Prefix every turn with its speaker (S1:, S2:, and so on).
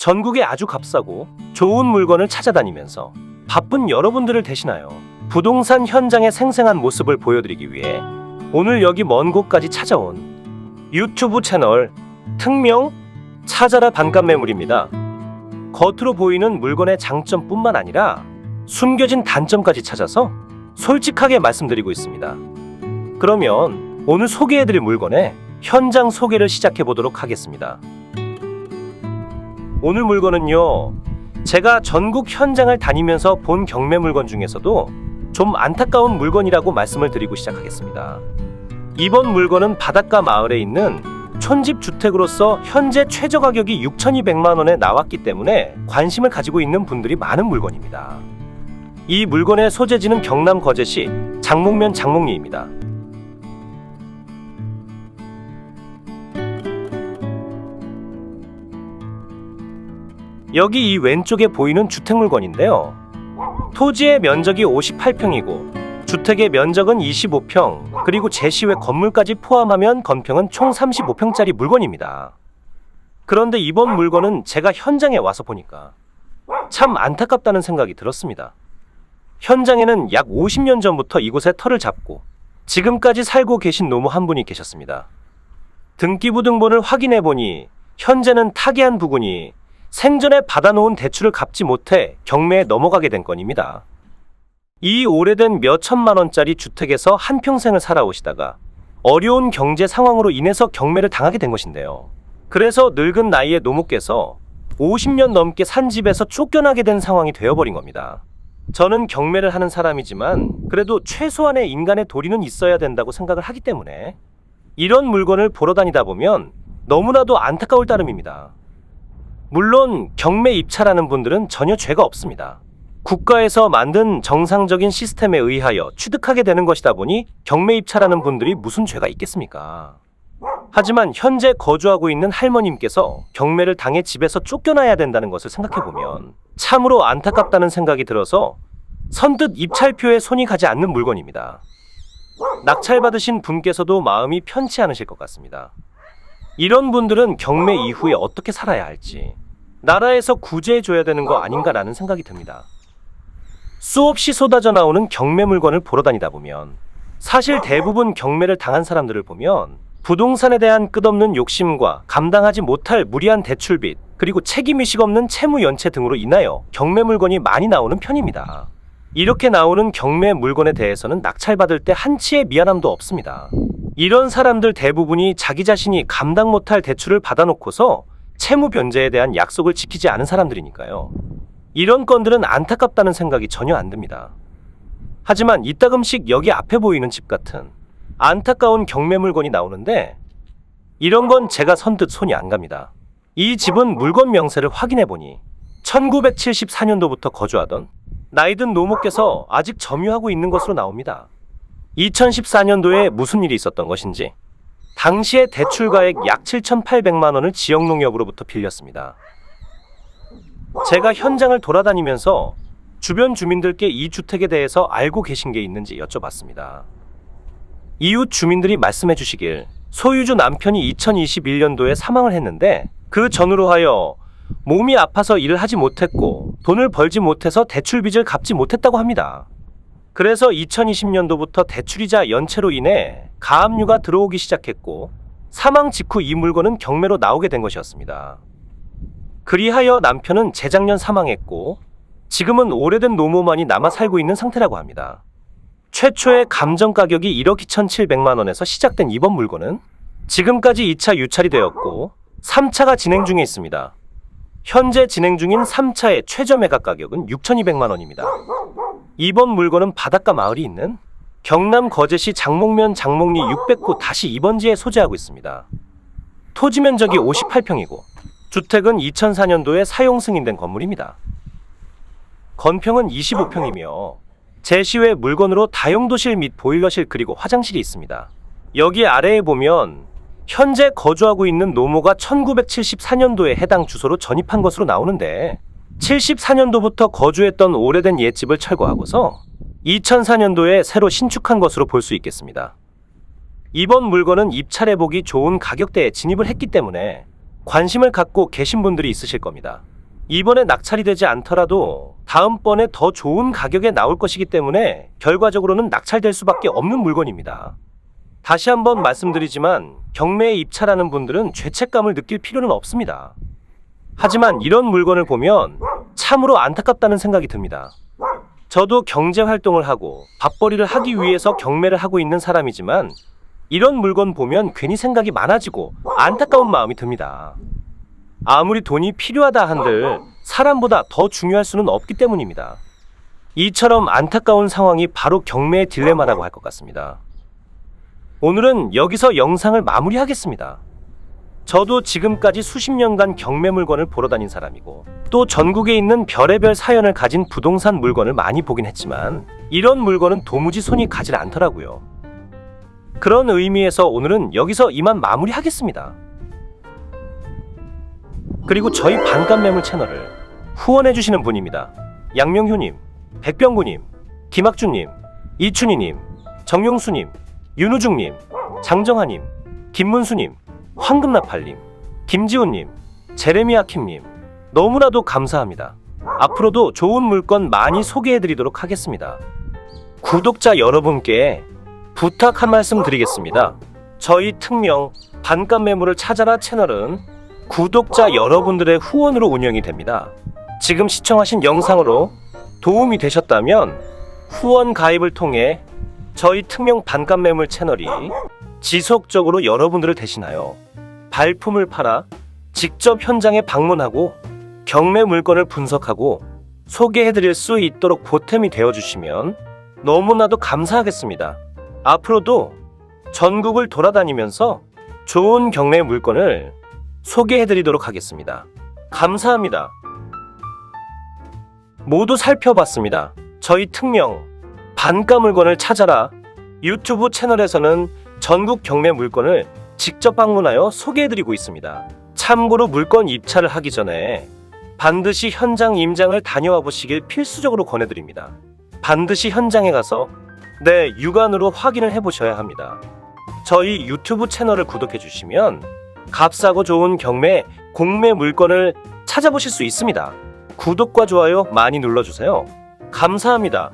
S1: 전국에 아주 값싸고 좋은 물건을 찾아다니면서 바쁜 여러분들을 대신하여 부동산 현장의 생생한 모습을 보여드리기 위해 오늘 여기 먼 곳까지 찾아온 유튜브 채널 특명 찾아라 반값 매물입니다. 겉으로 보이는 물건의 장점뿐만 아니라 숨겨진 단점까지 찾아서 솔직하게 말씀드리고 있습니다. 그러면 오늘 소개해드릴 물건의 현장 소개를 시작해 보도록 하겠습니다. 오늘 물건은요, 제가 전국 현장을 다니면서 본 경매 물건 중에서도 좀 안타까운 물건이라고 말씀을 드리고 시작하겠습니다. 이번 물건은 바닷가 마을에 있는 촌집 주택으로서 현재 최저 가격이 6,200만 원에 나왔기 때문에 관심을 가지고 있는 분들이 많은 물건입니다. 이 물건의 소재지는 경남 거제시 장목면 장목리입니다. 여기 이 왼쪽에 보이는 주택 물건인데요. 토지의 면적이 58평이고 주택의 면적은 25평, 그리고 제시외 건물까지 포함하면 건평은 총 35평짜리 물건입니다. 그런데 이번 물건은 제가 현장에 와서 보니까 참 안타깝다는 생각이 들었습니다. 현장에는 약 50년 전부터 이곳에 터를 잡고 지금까지 살고 계신 노무 한 분이 계셨습니다. 등기부 등본을 확인해 보니 현재는 타계한 부군이 생전에 받아놓은 대출을 갚지 못해 경매에 넘어가게 된 건입니다. 이 오래된 몇 천만 원짜리 주택에서 한평생을 살아오시다가 어려운 경제 상황으로 인해서 경매를 당하게 된 것인데요. 그래서 늙은 나이에 노무께서 50년 넘게 산 집에서 쫓겨나게 된 상황이 되어버린 겁니다. 저는 경매를 하는 사람이지만 그래도 최소한의 인간의 도리는 있어야 된다고 생각을 하기 때문에 이런 물건을 보러 다니다 보면 너무나도 안타까울 따름입니다. 물론 경매 입찰하는 분들은 전혀 죄가 없습니다. 국가에서 만든 정상적인 시스템에 의하여 취득하게 되는 것이다 보니 경매 입찰하는 분들이 무슨 죄가 있겠습니까? 하지만 현재 거주하고 있는 할머님께서 경매를 당해 집에서 쫓겨나야 된다는 것을 생각해보면 참으로 안타깝다는 생각이 들어서 선뜻 입찰표에 손이 가지 않는 물건입니다. 낙찰받으신 분께서도 마음이 편치 않으실 것 같습니다. 이런 분들은 경매 이후에 어떻게 살아야 할지 나라에서 구제해줘야 되는 거 아닌가라는 생각이 듭니다. 수없이 쏟아져 나오는 경매 물건을 보러 다니다 보면 사실 대부분 경매를 당한 사람들을 보면 부동산에 대한 끝없는 욕심과 감당하지 못할 무리한 대출빚, 그리고 책임의식 없는 채무 연체 등으로 인하여 경매 물건이 많이 나오는 편입니다. 이렇게 나오는 경매 물건에 대해서는 낙찰받을 때 한치의 미안함도 없습니다. 이런 사람들 대부분이 자기 자신이 감당 못할 대출을 받아놓고서 채무 변제에 대한 약속을 지키지 않은 사람들이니까요. 이런 건들은 안타깝다는 생각이 전혀 안 듭니다. 하지만 이따금씩 여기 앞에 보이는 집 같은 안타까운 경매 물건이 나오는데 이런 건 제가 선뜻 손이 안 갑니다. 이 집은 물건 명세를 확인해 보니 1974년도부터 거주하던 나이든 노모께서 아직 점유하고 있는 것으로 나옵니다. 2014년도에 무슨 일이 있었던 것인지 당시에 대출가액 약 7,800만 원을 지역농협으로부터 빌렸습니다. 제가 현장을 돌아다니면서 주변 주민들께 이 주택에 대해서 알고 계신 게 있는지 여쭤봤습니다. 이웃 주민들이 말씀해 주시길 소유주 남편이 2021년도에 사망을 했는데 그 전후로 하여 몸이 아파서 일을 하지 못했고 돈을 벌지 못해서 대출빚을 갚지 못했다고 합니다. 그래서 2020년도부터 대출이자 연체로 인해 가압류가 들어오기 시작했고 사망 직후 이 물건은 경매로 나오게 된 것이었습니다. 그리하여 남편은 재작년 사망했고 지금은 오래된 노모만이 남아 살고 있는 상태라고 합니다. 최초의 감정 가격이 1억 2,700만 원에서 시작된 이번 물건은 지금까지 2차 유찰이 되었고 3차가 진행 중에 있습니다. 현재 진행 중인 3차의 최저 매각 가격은 6,200만 원입니다. 이번 물건은 바닷가 마을이 있는 경남 거제시 장목면 장목리 609 2번지에 소재하고 있습니다. 토지 면적이 58평이고 주택은 2004년도에 사용 승인된 건물입니다. 건평은 25평이며 제시외 물건으로 다용도실 및 보일러실 그리고 화장실이 있습니다. 여기 아래에 보면 현재 거주하고 있는 노모가 1974년도에 해당 주소로 전입한 것으로 나오는데 74년도부터 거주했던 오래된 옛집을 철거하고서 2004년도에 새로 신축한 것으로 볼 수 있겠습니다. 이번 물건은 입찰해보기 좋은 가격대에 진입을 했기 때문에 관심을 갖고 계신 분들이 있으실 겁니다. 이번에 낙찰이 되지 않더라도 다음번에 더 좋은 가격에 나올 것이기 때문에 결과적으로는 낙찰될 수밖에 없는 물건입니다. 다시 한번 말씀드리지만 경매에 입찰하는 분들은 죄책감을 느낄 필요는 없습니다. 하지만 이런 물건을 보면 참으로 안타깝다는 생각이 듭니다. 저도 경제활동을 하고 밥벌이를 하기 위해서 경매를 하고 있는 사람이지만 이런 물건 보면 괜히 생각이 많아지고 안타까운 마음이 듭니다. 아무리 돈이 필요하다 한들 사람보다 더 중요할 수는 없기 때문입니다. 이처럼 안타까운 상황이 바로 경매의 딜레마라고 할 것 같습니다. 오늘은 여기서 영상을 마무리하겠습니다. 저도 지금까지 수십 년간 경매 물건을 보러 다닌 사람이고 또 전국에 있는 별의별 사연을 가진 부동산 물건을 많이 보긴 했지만 이런 물건은 도무지 손이 가질 않더라고요. 그런 의미에서 오늘은 여기서 이만 마무리하겠습니다. 그리고 저희 반값 매물 채널을 후원해주시는 분입니다. 양명효님, 백병구님, 김학준님, 이춘희님, 정용수님, 윤우중님, 장정하님, 김문수님, 황금나팔님, 김지훈님, 제레미아킴님 너무나도 감사합니다. 앞으로도 좋은 물건 많이 소개해드리도록 하겠습니다. 구독자 여러분께 부탁 한 말씀 드리겠습니다. 저희 특명 반값 매물을 찾아라 채널은 구독자 여러분들의 후원으로 운영이 됩니다. 지금 시청하신 영상으로 도움이 되셨다면 후원 가입을 통해 저희 특명 반값 매물 채널이 지속적으로 여러분들을 대신하여 발품을 팔아 직접 현장에 방문하고 경매 물건을 분석하고 소개해드릴 수 있도록 보탬이 되어주시면 너무나도 감사하겠습니다. 앞으로도 전국을 돌아다니면서 좋은 경매 물건을 소개해드리도록 하겠습니다. 감사합니다. 모두 살펴봤습니다. 저희 특명 반가 물건을 찾아라 유튜브 채널에서는 전국 경매 물건을 직접 방문하여 소개해드리고 있습니다. 참고로 물건 입찰을 하기 전에 반드시 현장 임장을 다녀와 보시길 필수적으로 권해드립니다. 반드시 현장에 가서 내 육안으로 확인을 해보셔야 합니다. 저희 유튜브 채널을 구독해주시면 값싸고 좋은 경매, 공매 물건을 찾아보실 수 있습니다. 구독과 좋아요 많이 눌러주세요. 감사합니다.